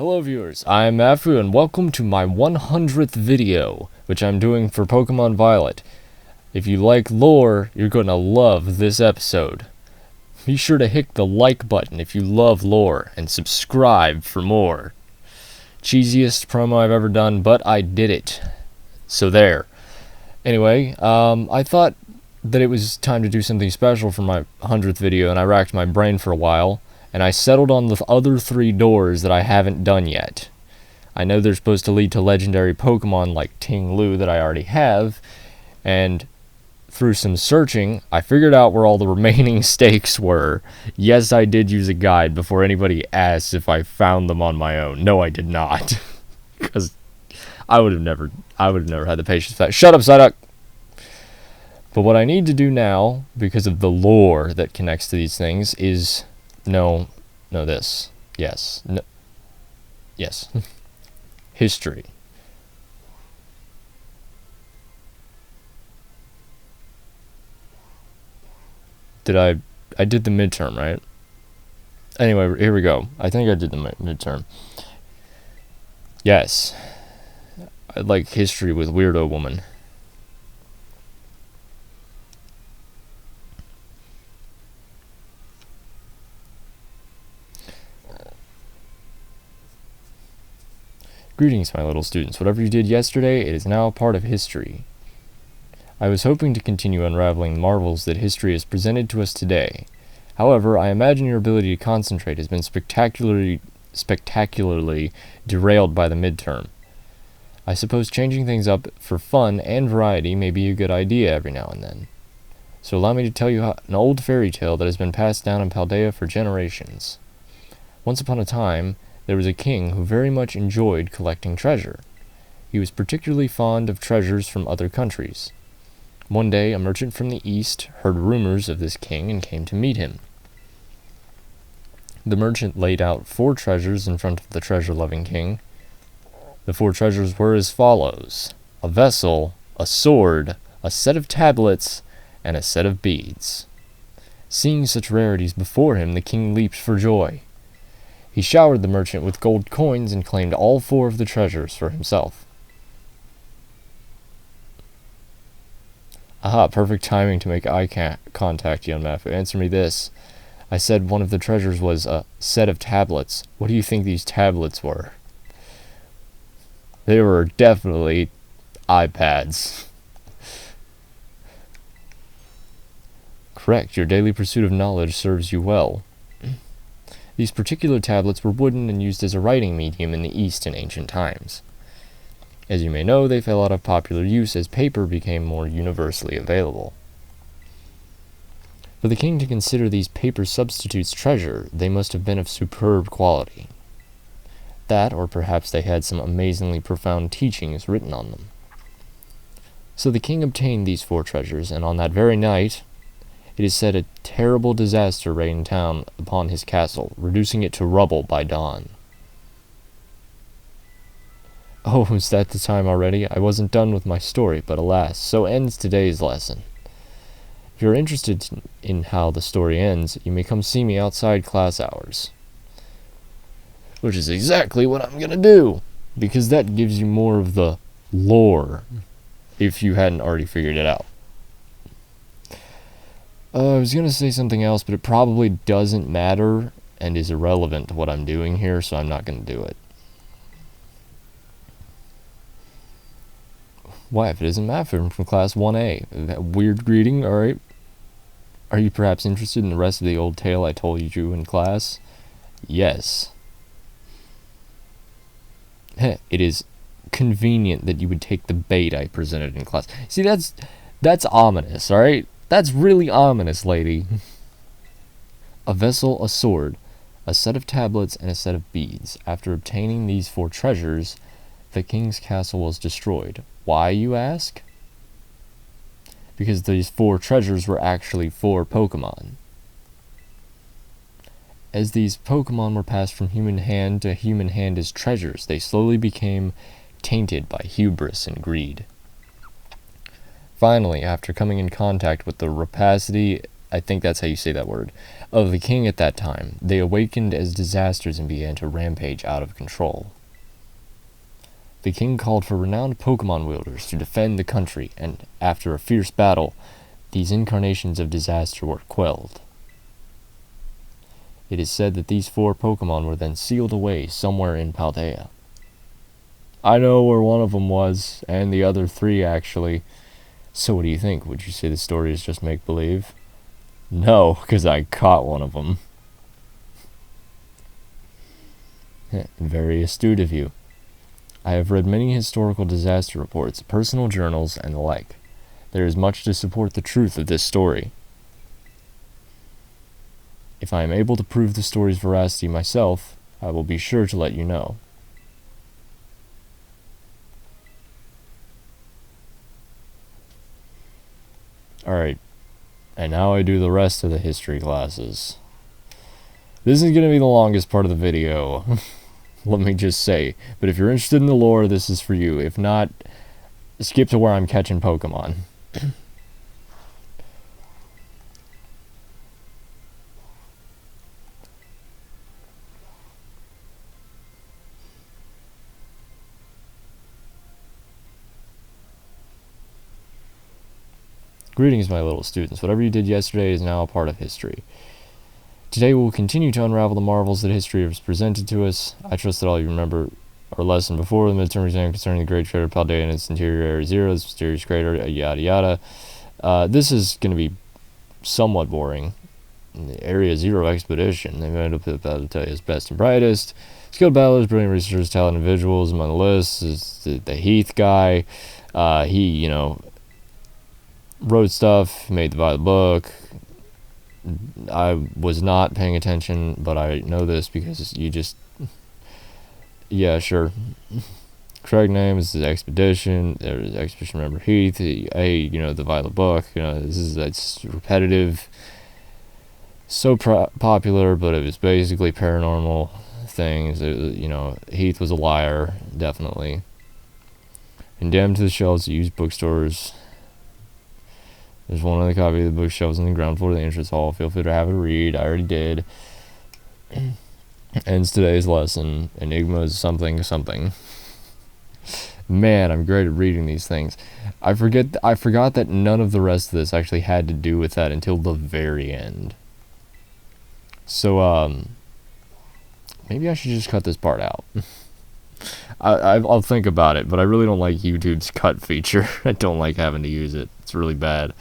Hello viewers, I'm Afu and welcome to my 100th video, which I'm doing for Pokemon Violet. If you like lore, you're gonna love this episode. Be sure to hit the like button if you love lore, and subscribe for more. Cheesiest promo I've ever done, but I did it. So there. Anyway, I thought that it was time to do something special for my 100th video, and I racked my brain for a while, and I settled on the other 3 doors that I haven't done yet. I know they're supposed to lead to legendary Pokemon like Ting Lu that I already have, and through some searching, I figured out where all the remaining stakes were. Yes, I did use a guide before anybody asked if I found them on my own. No, I did not. Because I would have never had the patience for that. Shut up, Psyduck! But what I need to do now, because of the lore that connects to these things, is... No, this. Yes. No. Yes. History. I did the midterm, right? Anyway, here we go. I think I did the midterm. Yes. I like history with Weirdo Woman. Greetings, my little students. Whatever you did yesterday, it is now part of history. I was hoping to continue unraveling the marvels that history has presented to us today. However, I imagine your ability to concentrate has been spectacularly derailed by the midterm. I suppose changing things up for fun and variety may be a good idea every now and then. So allow me to tell you an old fairy tale that has been passed down in Paldea for generations. Once upon a time, there was a king who very much enjoyed collecting treasure. He was particularly fond of treasures from other countries. One day, a merchant from the east heard rumors of this king and came to meet him. The merchant laid out 4 treasures in front of the treasure-loving king. The 4 treasures were as follows: a vessel, a sword, a set of tablets, and a set of beads. Seeing such rarities before him, the king leaped for joy. He showered the merchant with gold coins and claimed all 4 of the treasures for himself. Aha, perfect timing to make eye contact, young Mafu. Answer me this. I said one of the treasures was a set of tablets. What do you think these tablets were? They were definitely iPads. Correct, your daily pursuit of knowledge serves you well. These particular tablets were wooden and used as a writing medium in the East in ancient times. As you may know, they fell out of popular use as paper became more universally available. For the king to consider these paper substitutes treasure, they must have been of superb quality. That, or perhaps they had some amazingly profound teachings written on them. So the king obtained these 4 treasures, and on that very night, it is said a terrible disaster rained down upon his castle, reducing it to rubble by dawn. Oh, is that the time already? I wasn't done with my story, but alas, so ends today's lesson. If you're interested in how the story ends, you may come see me outside class hours. Which is exactly what I'm gonna do, because that gives you more of the lore, if you hadn't already figured it out. I was going to say something else, but it probably doesn't matter and is irrelevant to what I'm doing here, so I'm not going to do it. Why, if it isn't Mafu from Class 1A? That weird greeting, alright? Are you perhaps interested in the rest of the old tale I told you in class? Yes. It is convenient that you would take the bait I presented in class. See, that's ominous, alright? That's really ominous, lady. A vessel, a sword, a set of tablets, and a set of beads. After obtaining these 4 treasures, the king's castle was destroyed. Why, you ask? Because these 4 treasures were actually 4 Pokemon. As these Pokemon were passed from human hand to human hand as treasures, they slowly became tainted by hubris and greed. Finally, after coming in contact with the rapacity I think that's how you say that word, of the king at that time, they awakened as disasters and began to rampage out of control. The king called for renowned Pokemon wielders to defend the country, and after a fierce battle, these incarnations of disaster were quelled. It is said that these 4 Pokemon were then sealed away somewhere in Paldea. I know where one of them was, and the other 3 actually. So what do you think? Would you say the story is just make-believe? No, because I caught one of them. Very astute of you. I have read many historical disaster reports, personal journals, and the like. There is much to support the truth of this story. If I am able to prove the story's veracity myself, I will be sure to let you know. Alright, and now I do the rest of the history classes. This is going to be the longest part of the video, let me just say. But if you're interested in the lore, this is for you. If not, skip to where I'm catching Pokemon. Greetings, my little students. Whatever you did yesterday is now a part of history. Today we will continue to unravel the marvels that history has presented to us. I trust that all you remember our lesson before the midterm exam concerning the Great Crater Paldea and its interior Area Zero, this mysterious crater, yada yada. This is going to be somewhat boring. The Area Zero expedition. They made up about to tell you his best and brightest. Skilled battlers, brilliant researchers, talented individuals. Among the list is the Heath guy. He, wrote stuff, made the Violet book. I was not paying attention, but I know this because you just... Yeah, sure. Correct name is the expedition. There's expedition member Heath. The Violet book. It's repetitive. So popular, but it was basically paranormal things. Heath was a liar, definitely. Condemned to the shelves of used bookstores. There's one other copy of the bookshelves on the ground floor of the entrance hall. Feel free to have a read. I already did. Ends today's lesson. Enigmas something something. Man, I'm great at reading these things. I forgot that none of the rest of this actually had to do with that until the very end. So, maybe I should just cut this part out. I'll think about it, but I really don't like YouTube's cut feature. I don't like having to use it. It's really bad.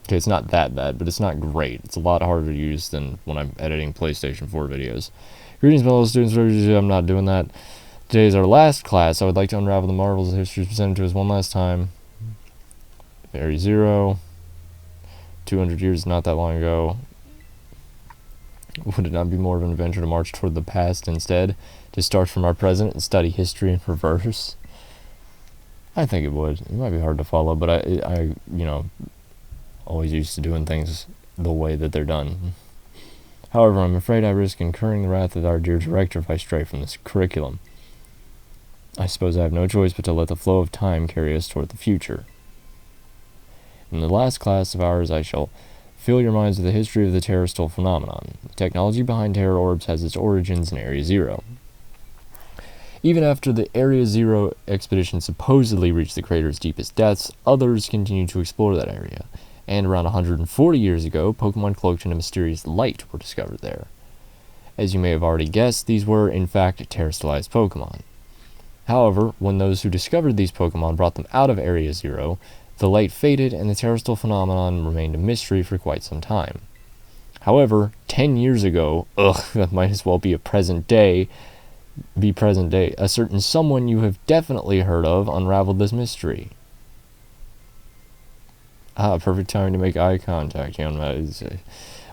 Okay, it's not that bad, but it's not great. It's a lot harder to use than when I'm editing PlayStation 4 videos. Greetings, fellow students. I'm not doing that. Today is our last class. I would like to unravel the marvels of history presented to us one last time. Area Zero. 200 years, not that long ago. Would it not be more of an adventure to march toward the past instead? To start from our present and study history in reverse? I think it would. It might be hard to follow, but I always used to doing things the way that they're done. However, I'm afraid I risk incurring the wrath of our dear director if I stray from this curriculum. I suppose I have no choice but to let the flow of time carry us toward the future. In the last class of ours, I shall fill your minds with the history of the terrestrial phenomenon. The technology behind terror orbs has its origins in Area Zero. Even after the Area Zero expedition supposedly reached the crater's deepest depths, others continued to explore that area. And around 140 years ago, Pokemon cloaked in a mysterious light were discovered there. As you may have already guessed, these were, in fact, terrestrialized Pokemon. However, when those who discovered these Pokemon brought them out of Area Zero, the light faded and the terrestrial phenomenon remained a mystery for quite some time. However, 10 years ago, that might as well be present day, a certain someone you have definitely heard of unraveled this mystery. Perfect time to make eye contact, young man.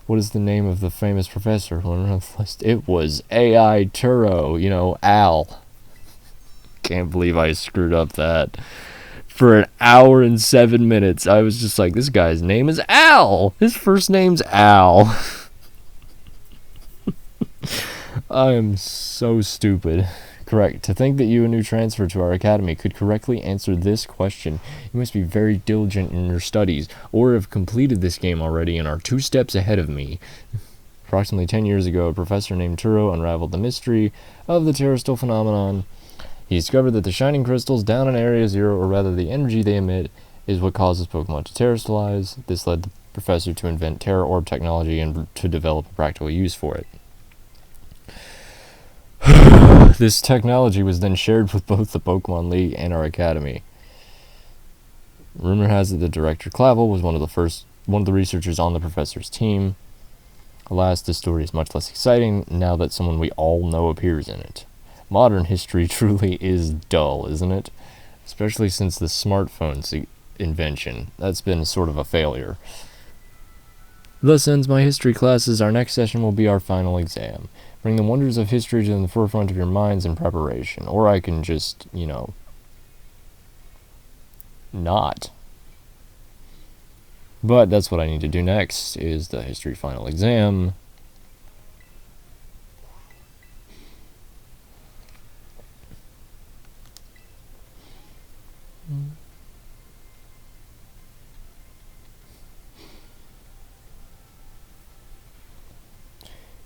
What is the name of the famous professor who unraveled the list? It was A.I. Turo, Al. Can't believe I screwed up that. For an hour and 7 minutes, I was just like, this guy's name is Al! His first name's Al. I am so stupid. Correct. To think that you, a new transfer to our academy, could correctly answer this question, you must be very diligent in your studies, or have completed this game already and are 2 steps ahead of me. Approximately 10 years ago, a professor named Turo unraveled the mystery of the terrestrial phenomenon. He discovered that the shining crystals down in Area 0, or rather the energy they emit, is what causes Pokemon to terrestrialize. This led the professor to invent Terra Orb technology and to develop a practical use for it. This technology was then shared with both the Pokemon League and our academy. Rumor has it that Director Clavel was one of the researchers on the professor's team. Alas, this story is much less exciting now that someone we all know appears in it. Modern history truly is dull, isn't it? Especially since the smartphone's invention. That's been sort of a failure. Thus ends my history classes. Our next session will be our final exam. Bring the wonders of history to the forefront of your minds in preparation. Or I can just, not. But that's what I need to do next, is the history final exam.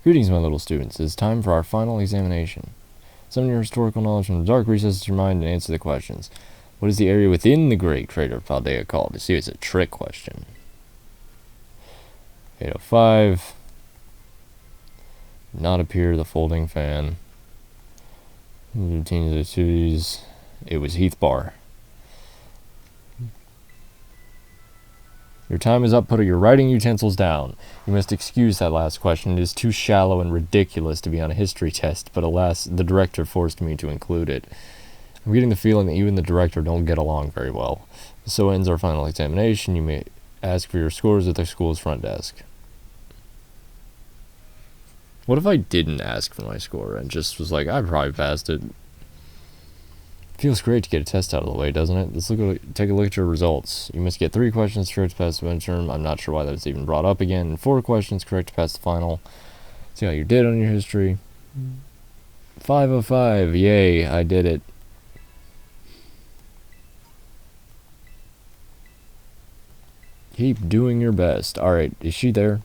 Greetings, my little students. It is time for our final examination. Summon your historical knowledge from the dark recesses of your mind and answer the questions. What is the area within the Great Crater of Paldea called? You see, it's a trick question. 805. Not appear the folding fan. Routines activities. It was Heath Bar. Your time is up. Put your writing utensils down. You must excuse that last question. It is too shallow and ridiculous to be on a history test, but alas, the director forced me to include it. I'm getting the feeling that you and the director don't get along very well. So ends our final examination. You may ask for your scores at the school's front desk. What if I didn't ask for my score and just was like, I probably passed it? Feels great to get a test out of the way, doesn't it? Take a look at your results. You must get 3 questions correct to pass the midterm. I'm not sure why that's even brought up again. 4 questions correct to pass the final. See how you did on your history. 505. Yay, I did it. Keep doing your best. Alright, is she there?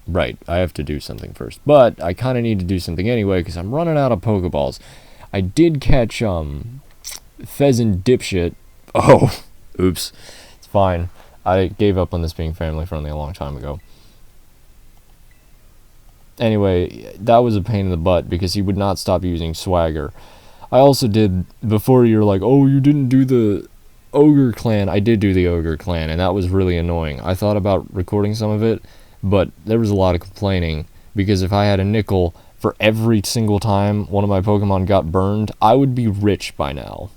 Right, I have to do something first. But I kind of need to do something anyway because I'm running out of Pokeballs. I did catch, Pheasant Dipshit. Oh, oops. It's fine. I gave up on this being family friendly a long time ago. Anyway, that was a pain in the butt because he would not stop using Swagger. I also did, before you're like, oh, you didn't do the Ogre Clan. I did do the Ogre Clan, and that was really annoying. I thought about recording some of it, but there was a lot of complaining because if I had a nickel for every single time one of my Pokemon got burned, I would be rich by now.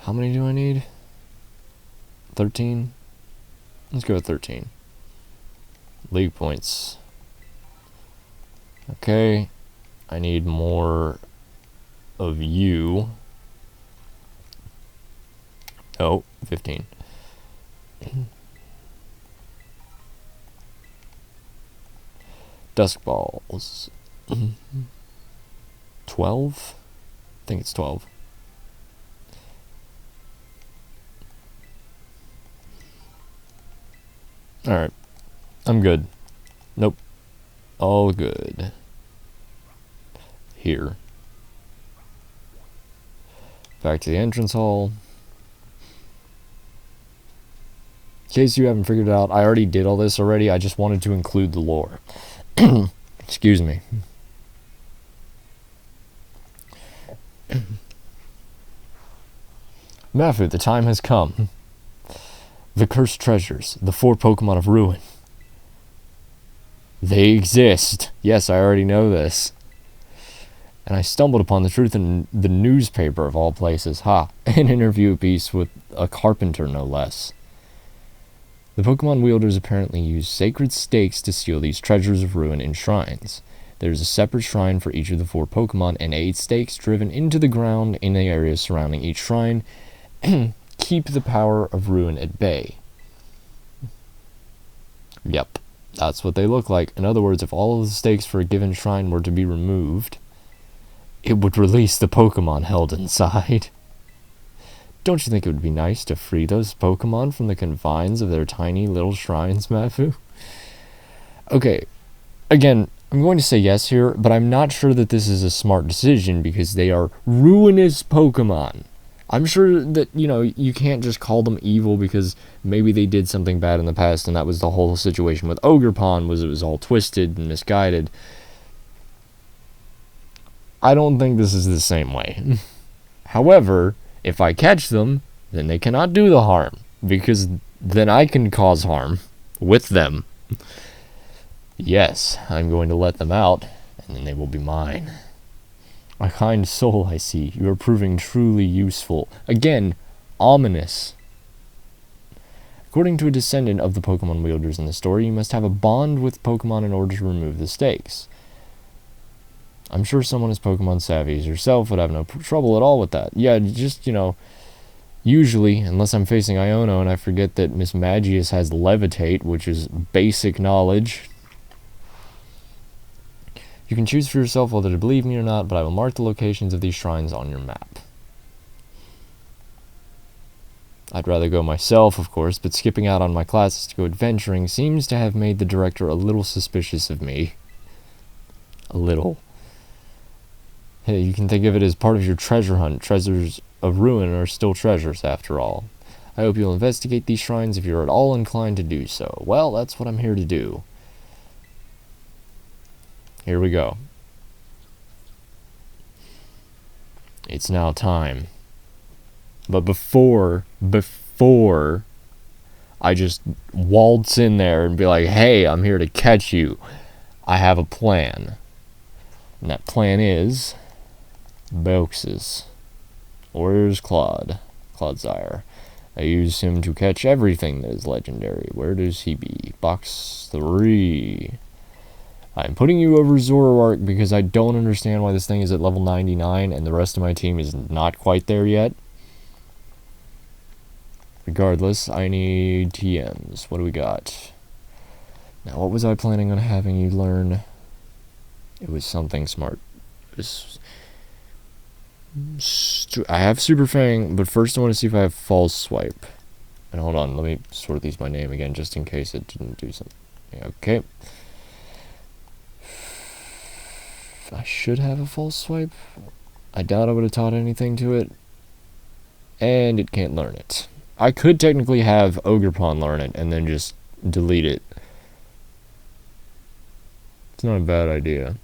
How many do I need? 13? Let's go with 13. League points. Okay. I need more of you. Oh, 15. Dusk balls. 12? I think it's 12. Alright. I'm good. Nope. All good. Here. Back to the entrance hall. In case you haven't figured it out, I already did all this already. I just wanted to include the lore. Excuse me. Mafu, the time has come. The cursed treasures, the 4 Pokemon of Ruin. They exist. Yes, I already know this. And I stumbled upon the truth in the newspaper of all places. Ha! An interview piece with a carpenter, no less. The Pokemon wielders apparently use sacred stakes to seal these treasures of ruin in shrines. There is a separate shrine for each of the 4 Pokemon, and 8 stakes driven into the ground in the areas surrounding each shrine keep the power of ruin at bay. Yep. That's what they look like. In other words, if all of the stakes for a given shrine were to be removed, it would release the Pokemon held inside. Don't you think it would be nice to free those Pokemon from the confines of their tiny little shrines, Mafu? Okay, again, I'm going to say yes here, but I'm not sure that this is a smart decision because they are ruinous Pokemon. I'm sure that, you can't just call them evil because maybe they did something bad in the past, and that was the whole situation with Ogerpon, was it was all twisted and misguided. I don't think this is the same way. However, if I catch them, then they cannot do the harm, because then I can cause harm with them. Yes, I'm going to let them out, and then they will be mine. A kind soul, I see. You are proving truly useful. Again, ominous. According to a descendant of the Pokemon wielders in the story, you must have a bond with Pokemon in order to remove the stakes. I'm sure someone as Pokemon savvy as yourself would have no trouble at all with that. Yeah, just, usually, unless I'm facing Iono and I forget that Miss Magius has Levitate, which is basic knowledge. You can choose for yourself whether to believe me or not, but I will mark the locations of these shrines on your map. I'd rather go myself, of course, but skipping out on my classes to go adventuring seems to have made the director a little suspicious of me. A little. Hey, you can think of it as part of your treasure hunt. Treasures of ruin are still treasures, after all. I hope you'll investigate these shrines if you're at all inclined to do so. Well, that's what I'm here to do. Here we go. It's now time. But before I just waltz in there and be like, hey, I'm here to catch you, I have a plan. And that plan is Boxes. Where's Claude? Clodsire. I use him to catch everything that is legendary. Where does he be? Box 3. I'm putting you over Zoroark because I don't understand why this thing is at level 99 and the rest of my team is not quite there yet. Regardless, I need TMs. What do we got? Now, what was I planning on having you learn? It was something smart. I have Super Fang, but first I want to see if I have False Swipe. And hold on, let me sort these by name again, just in case it didn't do something. Okay. I should have a False Swipe. I doubt I would have taught anything to it. And it can't learn it. I could technically have Ogerpon learn it and then just delete it. It's not a bad idea.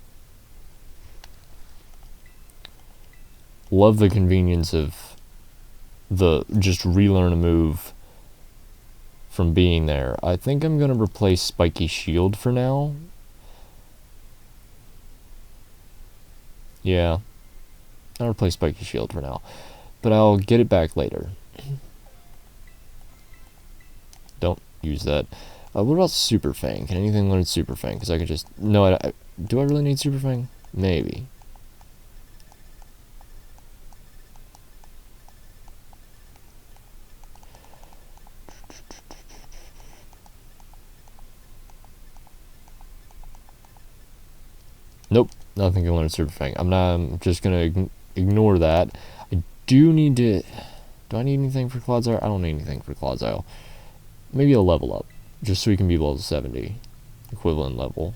Love the convenience of the just relearn a move from being there. I think I'm going to replace Spiky Shield for now. Yeah. I'll replace Spiky Shield for now. But I'll get it back later. Don't use that. What about Super Fang? Can anything learn Super Fang? Because I could just... No, do I really need Super Fang? Maybe. Nope, nothing can learn Super Fang. I'm just gonna ignore that. I do need to... Do I need anything for Clodsire? I don't need anything for Clodsire. Maybe a level up, just so he can be level 70. Equivalent level.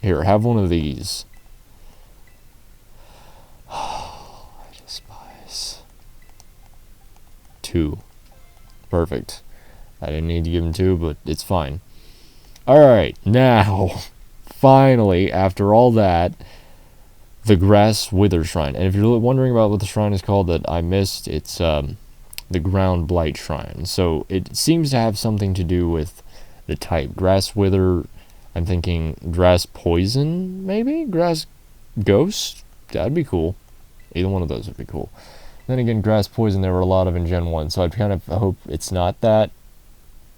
Here, have one of these. I despise. 2. Perfect. I didn't need to give him 2, but it's fine. Alright, now, finally, after all that, the Grass Wither Shrine. And if you're wondering about what the shrine is called that I missed, it's the Ground Blight Shrine. So it seems to have something to do with the type. Grass Wither, I'm thinking Grass Poison, maybe? Grass Ghost? That'd be cool. Either one of those would be cool. Then again, Grass Poison there were a lot of in Gen 1, so I'd kind of hope it's not that.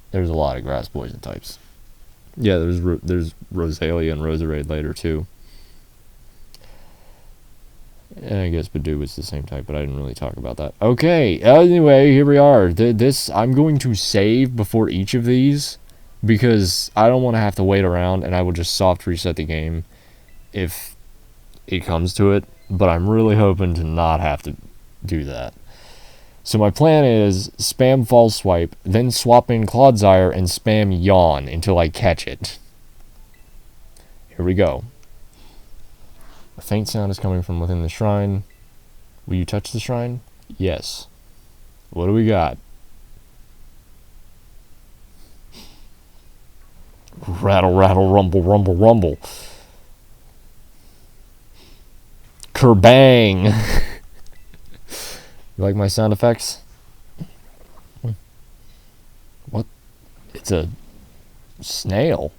There's a lot of Grass Poison types. Yeah, there's Rosalia and Roserade later, too. I guess Badoo was the same type, but I didn't really talk about that. Okay, anyway, here we are. I'm going to save before each of these, because I don't want to have to wait around, and I will just soft reset the game if it comes to it, but I'm really hoping to not have to do that. So my plan is spam false swipe, then swap in Clodsire and spam yawn until I catch it. Here we go. A faint sound is coming from within the shrine. Will you touch the shrine? Yes. What do we got? Rattle, rattle, rumble, rumble, rumble. Kerbang! You like my sound effects? What? It's a snail.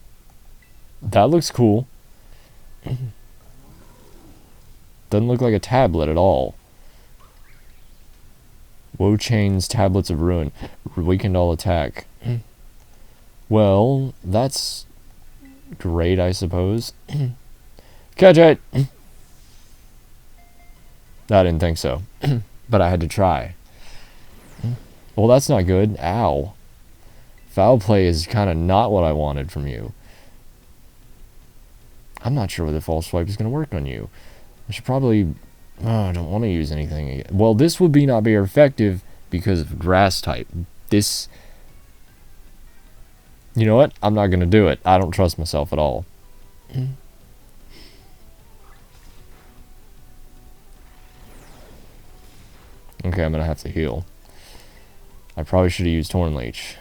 That looks cool. Doesn't look like a tablet at all. Wo-Chien's Tablets of Ruin. Weakened all attack. Well, that's great, I suppose. Catch it! I didn't think so. But I had to try. Well, that's not good. Ow. Foul play is kind of not what I wanted from you. I'm not sure whether false swipe is going to work on you. I should probably... Oh, I don't want to use anything again. Well, this would not be effective because of grass type. This... You know what? I'm not going to do it. I don't trust myself at all. Okay, I'm going to have to heal. I probably should have used Torn Leech.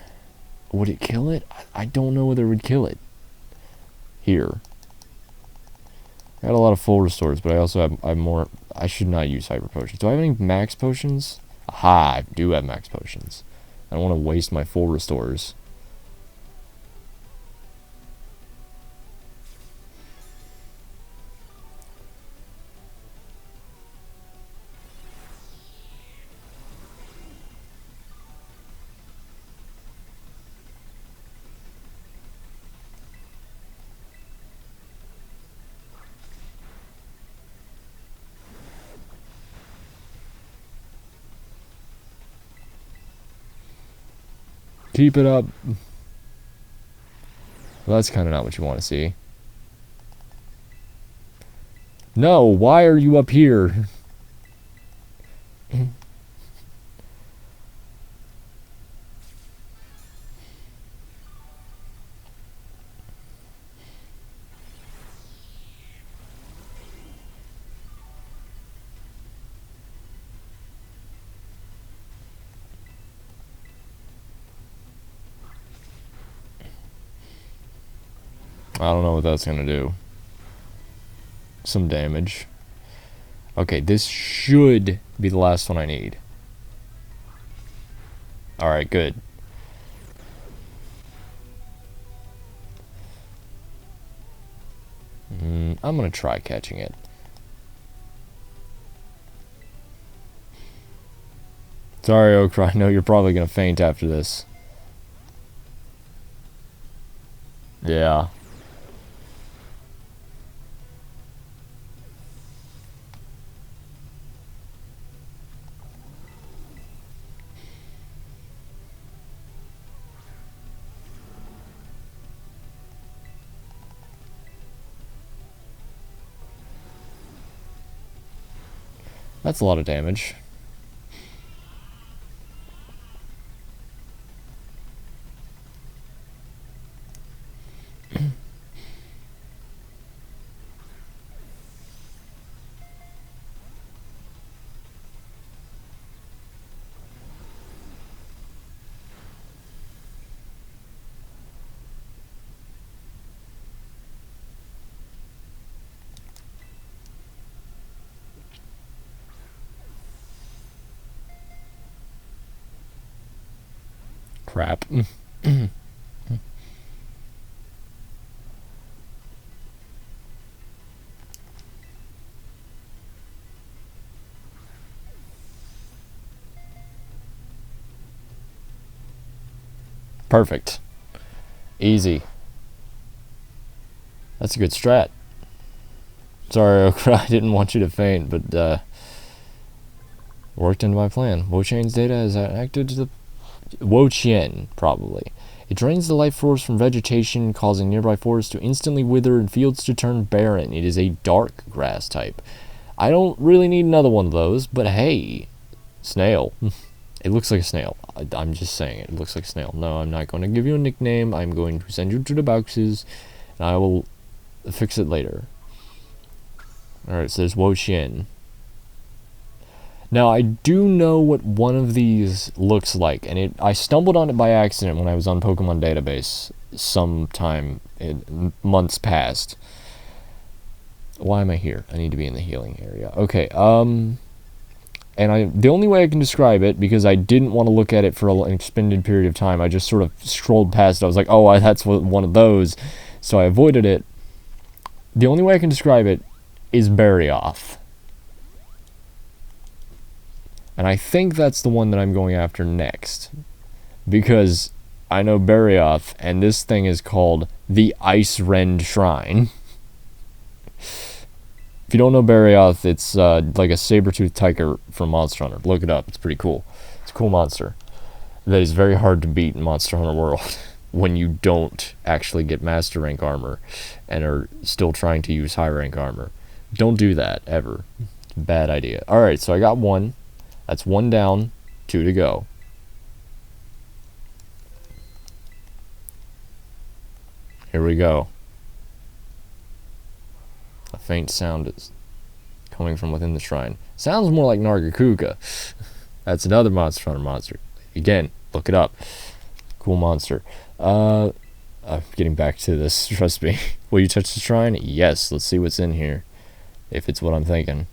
Would it kill it? I don't know whether it would kill it. Here. I got a lot of full restores, but I also have more... I should not use Hyper Potions. Do I have any max potions? Aha, I do have max potions. I don't want to waste my full restores. Keep it up. Well, that's kind of not what you want to see. No, why are you up here? I don't know what that's going to do. Some damage. Okay, this should be the last one I need. Alright, good. I'm going to try catching it. Sorry, Okra, I know you're probably going to faint after this. Yeah. That's a lot of damage. Crap. Perfect. Easy. That's a good strat. Sorry, Okra, I didn't want you to faint, but worked into my plan. Wo-Chien's data is acted to the Wo-Chien, probably. It drains the life force from vegetation, causing nearby forests to instantly wither and fields to turn barren. It is a dark grass type. I don't really need another one of those, but hey, snail. It looks like a snail. I'm just saying it looks like a snail. No, I'm not going to give you a nickname. I'm going to send you to the boxes, and I will fix it later. Alright, so there's Wo-Chien. Now, I do know what one of these looks like, and I stumbled on it by accident when I was on Pokemon Database sometime in months past. Why am I here? I need to be in the healing area. Okay, and the only way I can describe it, because I didn't want to look at it for an extended period of time, I just sort of strolled past it. I was like, oh, that's one of those, so I avoided it. The only way I can describe it is Barioth. And I think that's the one that I'm going after next. Because I know Barioth, and this thing is called the Ice Rend Shrine. If you don't know Barioth, it's like a saber-toothed tiger from Monster Hunter. Look it up, it's pretty cool. It's a cool monster that is very hard to beat in Monster Hunter World when you don't actually get Master Rank armor and are still trying to use High Rank armor. Don't do that, ever. Bad idea. Alright, so I got one. That's one down, 2 to go. Here we go. A faint sound is coming from within the shrine. Sounds more like Nargacuga. That's another Monster Hunter monster. Again, look it up. Cool monster. I'm getting back to this, trust me. Will you touch the shrine? Yes, let's see what's in here. If it's what I'm thinking.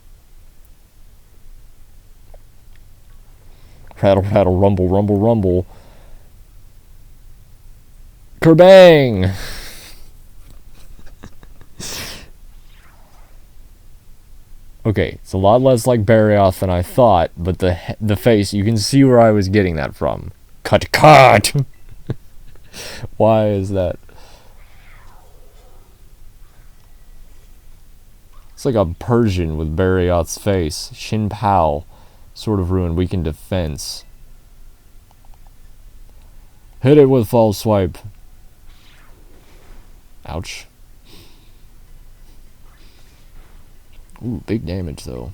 Rattle, rattle, rumble, rumble, rumble. Kerbang! Okay, it's a lot less like Barioth than I thought, but the face, you can see where I was getting that from. Cut! Why is that? It's like a Persian with Barioth's face. Chien-Pao. Sort of ruined, weakened defense. Hit it with false swipe. Ouch. Ooh, big damage though.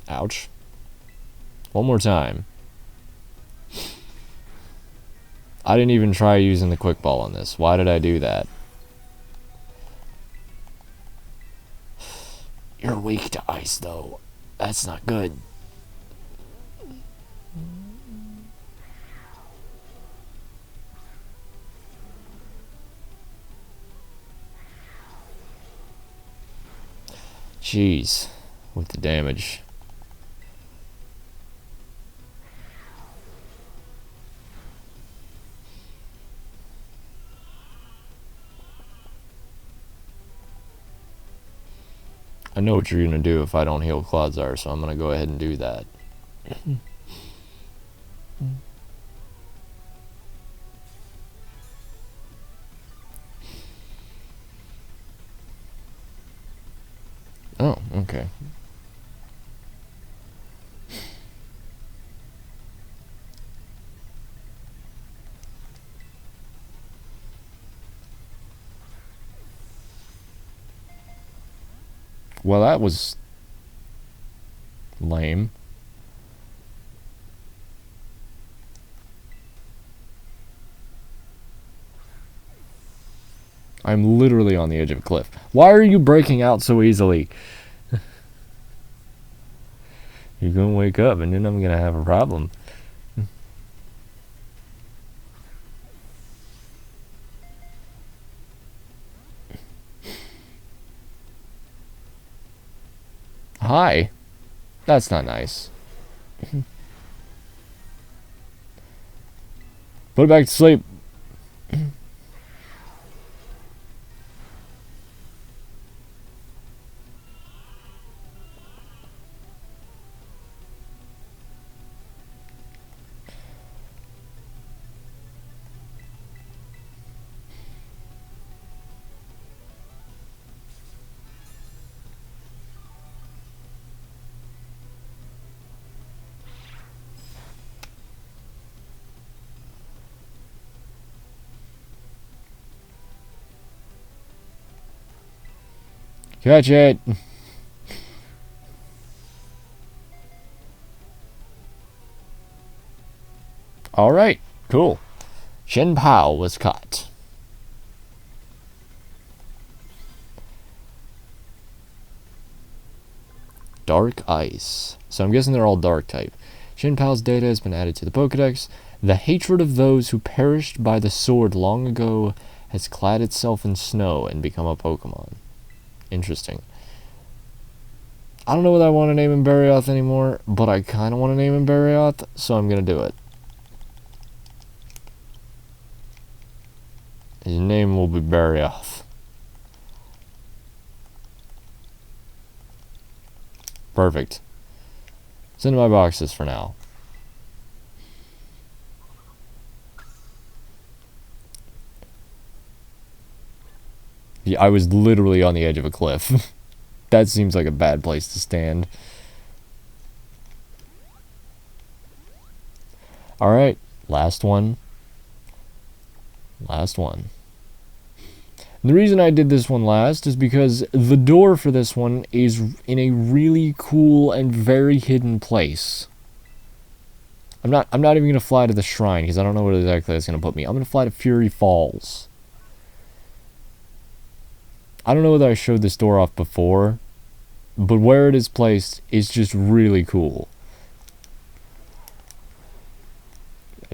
Ouch. One more time. I didn't even try using the quick ball on this. Why did I do that? You're weak to ice, though. That's not good. Jeez, with the damage. I know what you're going to do if I don't heal Clodsar, so I'm going to go ahead and do that. Oh, okay. Well, that was lame. I'm literally on the edge of a cliff. Why are you breaking out so easily? You're gonna wake up and then I'm gonna have a problem. Hi. That's not nice. Put it back to sleep. Catch it! Alright, cool. Chien-Pao was caught. Dark Ice. So I'm guessing they're all dark type. Chien-Pao's data has been added to the Pokedex. The hatred of those who perished by the sword long ago has clad itself in snow and become a Pokemon. Interesting. I don't know whether I want to name him Barioth anymore, but I kind of want to name him Barioth, so I'm going to do it. His name will be Barioth. Perfect. It's in my boxes for now. Yeah, I was literally on the edge of a cliff. That seems like a bad place to stand. Alright, last one. Last one. And the reason I did this one last is because the door for this one is in a really cool and very hidden place. I'm not even going to fly to the shrine because I don't know where exactly that's going to put me. I'm going to fly to Fury Falls. I don't know whether I showed this door off before, but where it is placed is just really cool.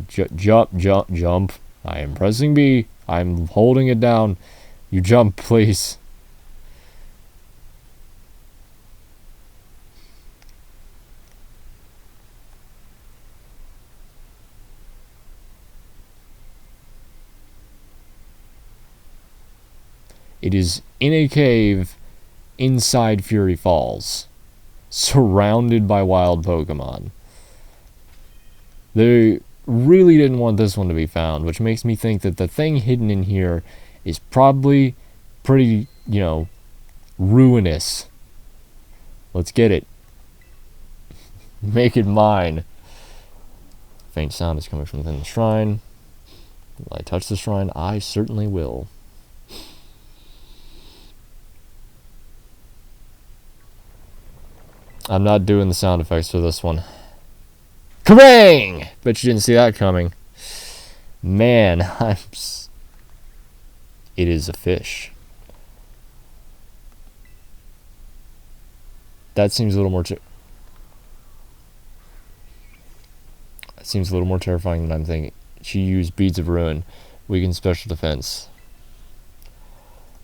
Jump. I am pressing B. I'm holding it down. You jump, please. It is in a cave inside Fury Falls, surrounded by wild Pokemon. They really didn't want this one to be found, which makes me think that the thing hidden in here is probably pretty, ruinous. Let's get it. Make it mine. Faint sound is coming from within the shrine. Will I touch the shrine? I certainly will. I'm not doing the sound effects for this one. Kerrang! Bet you didn't see that coming. Man, it is a fish. That seems a little more terrifying than I'm thinking. She used Beads of Ruin. Weaken special defense.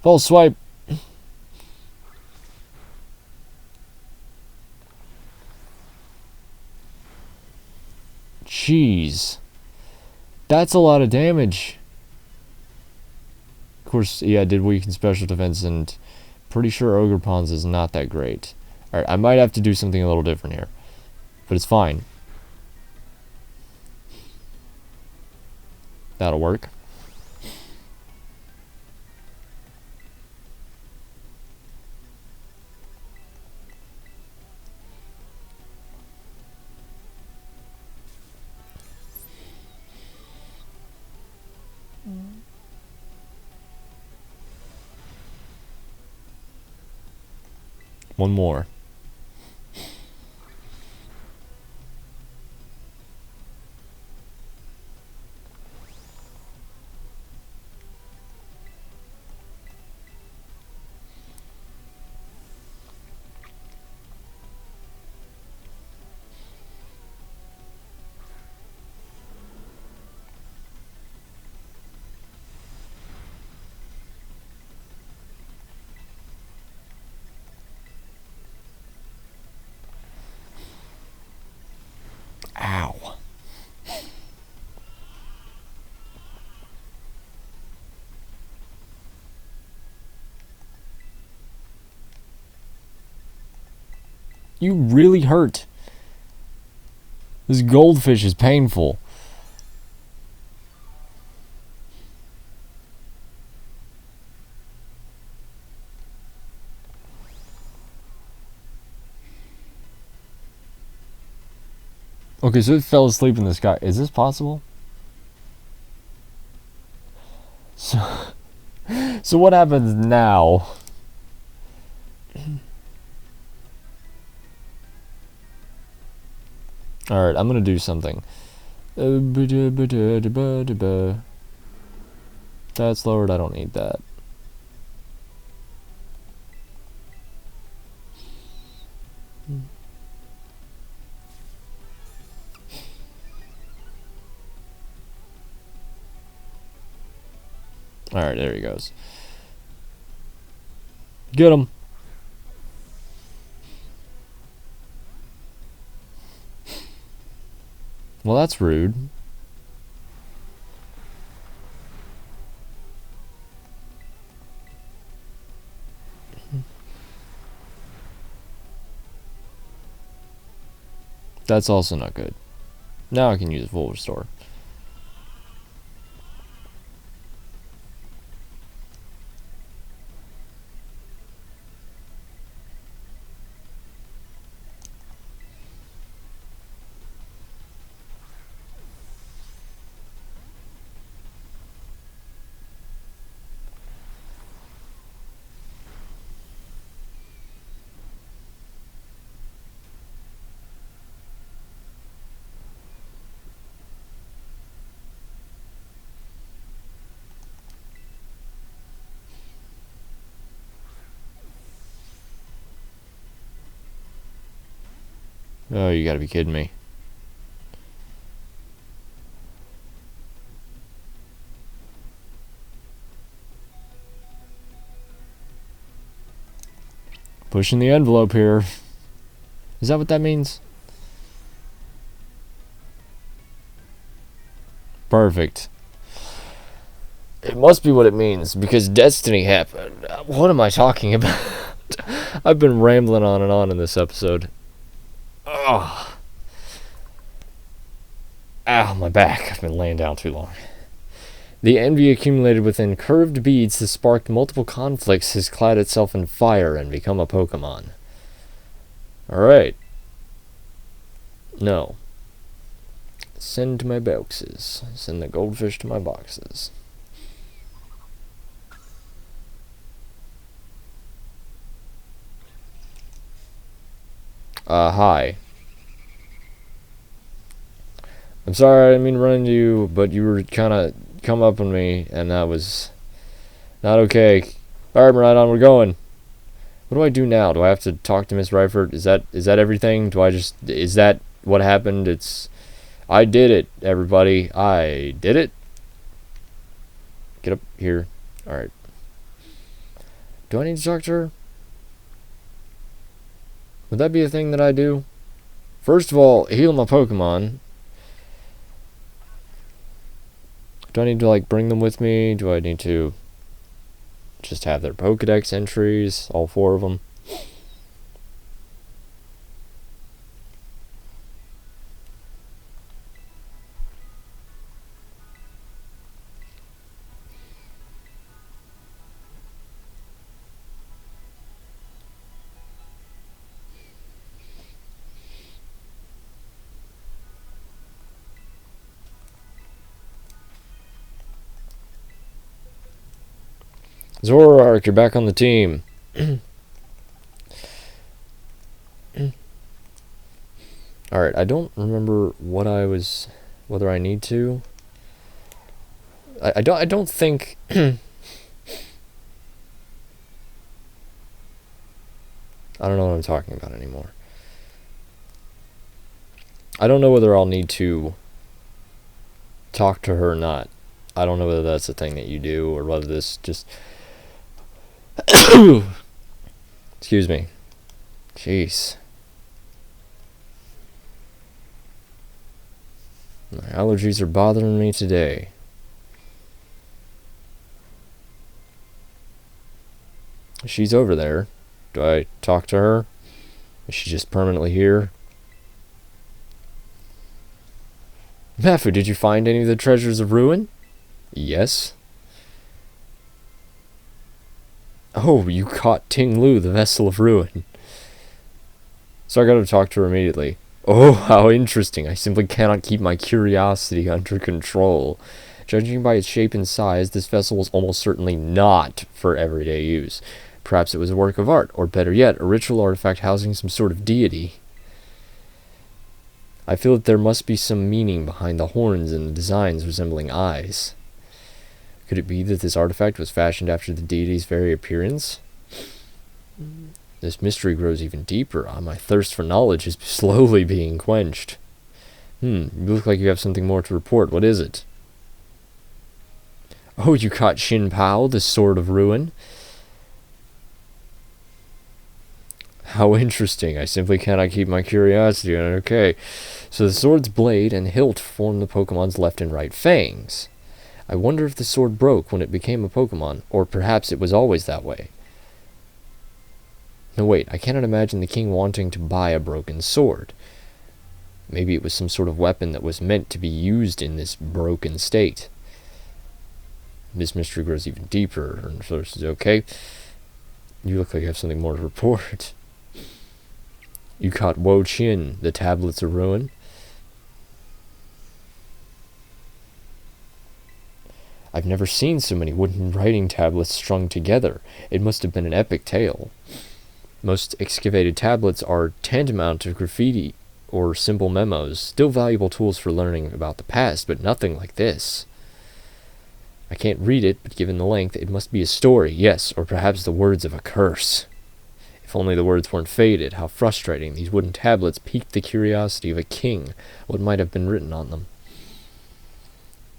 False swipe. Jeez. That's a lot of damage. Of course, yeah, I did weaken special defense, and pretty sure Ogre Pawns is not that great. Alright, I might have to do something a little different here. But it's fine. That'll work. One more. Ow. You really hurt. This goldfish is painful. Okay, so it fell asleep in the sky. Is this possible? So what happens now? Alright, I'm gonna do something. That's lowered, I don't need that. Alright, there he goes. Get him! Well, that's rude. That's also not good. Now I can use full restore. Oh, you gotta be kidding me. Pushing the envelope here. Is that what that means? Perfect. It must be what it means, because destiny happened. What am I talking about? I've been rambling on and on in this episode. Ugh. Ow, my back. I've been laying down too long. The envy accumulated within curved beads has sparked multiple conflicts, has clad itself in fire and become a Pokemon. Alright. No. Send to my boxes. Send the goldfish to my boxes. Hi. I'm sorry, I didn't mean to run into you, but you were kinda come up on me, and that was not okay. Alright, Maridon, we're going. What do I do now? Do I have to talk to Miss Ryford? Is that everything? Is that what happened? I did it, everybody. I did it. Get up here. Alright. Do I need to talk to her? Would that be a thing that I do? First of all, heal my Pokemon. Do I need to, like, bring them with me? Do I need to just have their Pokedex entries? All 4 of them? Zoroark, you're back on the team. Alright, I don't remember whether I need to. I don't think I don't know what I'm talking about anymore. I don't know whether I'll need to talk to her or not. I don't know whether that's a thing that you do or whether this just excuse me. Jeez. My allergies are bothering me today. She's over there. Do I talk to her? Is she just permanently here? Mafu, did you find any of the treasures of Ruin? Yes. Oh, you caught Ting Lu, the vessel of Ruin. So I gotta talk to her immediately. Oh, how interesting. I simply cannot keep my curiosity under control. Judging by its shape and size, this vessel was almost certainly not for everyday use. Perhaps it was a work of art, or better yet, a ritual artifact housing some sort of deity. I feel that there must be some meaning behind the horns and the designs resembling eyes. Could it be that this artifact was fashioned after the deity's very appearance? This mystery grows even deeper. My thirst for knowledge is slowly being quenched. You look like you have something more to report. What is it? Oh, you caught Chien-Pao, the Sword of Ruin? How interesting. I simply cannot keep my curiosity on it. Okay. So the sword's blade and hilt form the Pokemon's left and right fangs. I wonder if the sword broke when it became a Pokemon, or perhaps it was always that way. No, wait, I cannot imagine the king wanting to buy a broken sword. Maybe it was some sort of weapon that was meant to be used in this broken state. This mystery grows even deeper. Her source is okay. You look like you have something more to report. You caught Wo-Chien, the Tablets of Ruin. I've never seen so many wooden writing tablets strung together. It must have been an epic tale. Most excavated tablets are tantamount to graffiti or simple memos, still valuable tools for learning about the past, but nothing like this. I can't read it, but given the length, it must be a story, yes, or perhaps the words of a curse. If only the words weren't faded, how frustrating. These wooden tablets piqued the curiosity of a king. What might have been written on them?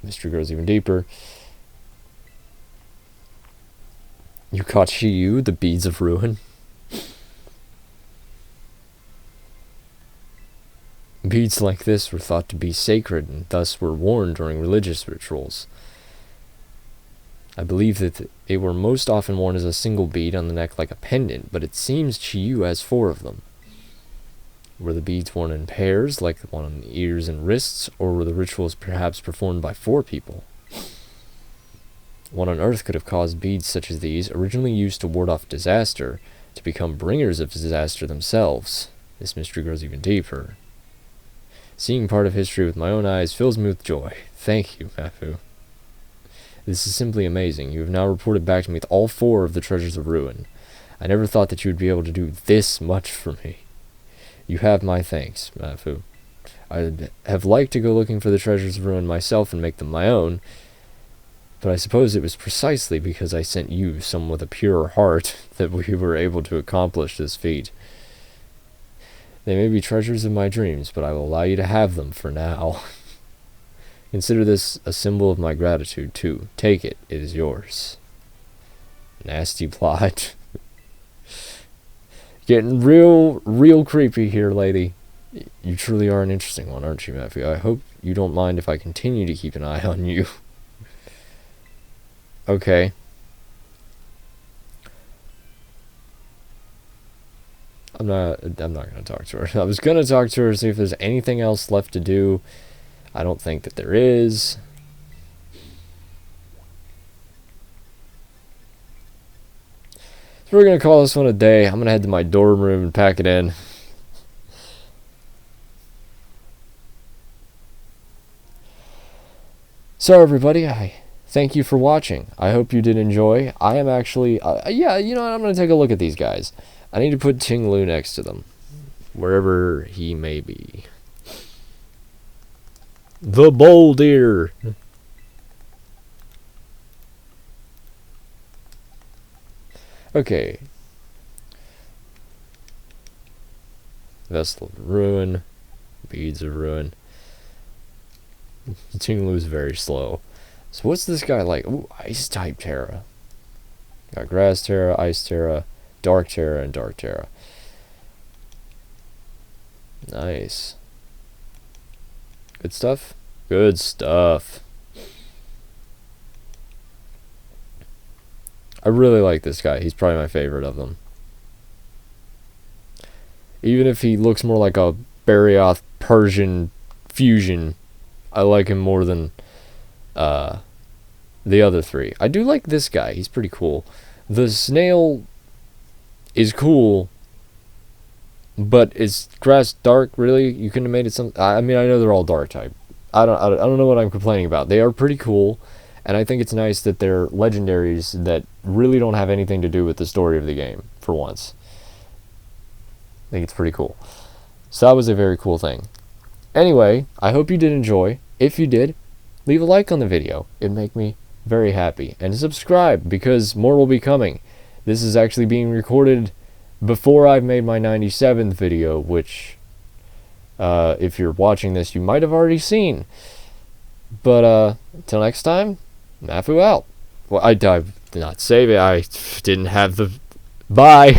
Mystery grows even deeper. You caught Shiyu, the Beads of Ruin? Beads like this were thought to be sacred and thus were worn during religious rituals. I believe that they were most often worn as a single bead on the neck like a pendant, but it seems Shiyu has 4 of them. Were the beads worn in pairs, like the one on the ears and wrists, or were the rituals perhaps performed by 4 people? What on earth could have caused beads such as these, originally used to ward off disaster, to become bringers of disaster themselves? This mystery grows even deeper. Seeing part of history with my own eyes fills me with joy. Thank you, Mafu. This is simply amazing. You have now reported back to me with all 4 of the treasures of Ruin. I never thought that you would be able to do this much for me. You have my thanks, Mafu. I'd have liked to go looking for the treasures of Ruin myself and make them my own, but I suppose it was precisely because I sent you, someone with a pure heart, that we were able to accomplish this feat. They may be treasures of my dreams, but I will allow you to have them for now. Consider this a symbol of my gratitude, too. Take it. It is yours. Nasty plot. Getting real creepy here, lady. You truly are an interesting one, aren't you, Matthew? I hope you don't mind if I continue to keep an eye on you. Okay. I'm not gonna talk to her. I was gonna talk to her, see if there's anything else left to do. I don't think that there is. So we're gonna call this one a day. I'm gonna head to my dorm room and pack it in. So everybody, I thank you for watching. I hope you did enjoy. I am actually, yeah, you know what? I'm gonna take a look at these guys. I need to put Ting-Lu next to them, wherever he may be. The bull deer. Okay. Vessel of Ruin. Beads of Ruin. Ting-Lu's very slow. So what's this guy like? Ooh, Ice type Terra. Got Grass Terra, Ice Terra, Dark Terra, and Dark Terra. Nice. Good stuff? Good stuff. I really like this guy. He's probably my favorite of them. Even if he looks more like a Barioth Persian fusion, I like him more than the other 3. I do like this guy. He's pretty cool. The snail is cool, but is grass dark? Really? You couldn't have made it some. I mean, I know they're all dark type. I don't know what I'm complaining about. They are pretty cool, And I think it's nice that they're legendaries that really don't have anything to do with the story of the game, for once. I think it's pretty cool. So that was a very cool thing. Anyway, I hope you did enjoy. If you did, leave a like on the video. It'd make me very happy. And subscribe, because more will be coming. This is actually being recorded before I've made my 97th video, which, if you're watching this, you might have already seen. But, until next time, Mafu out. Well, I did not save it. I didn't have the... Bye!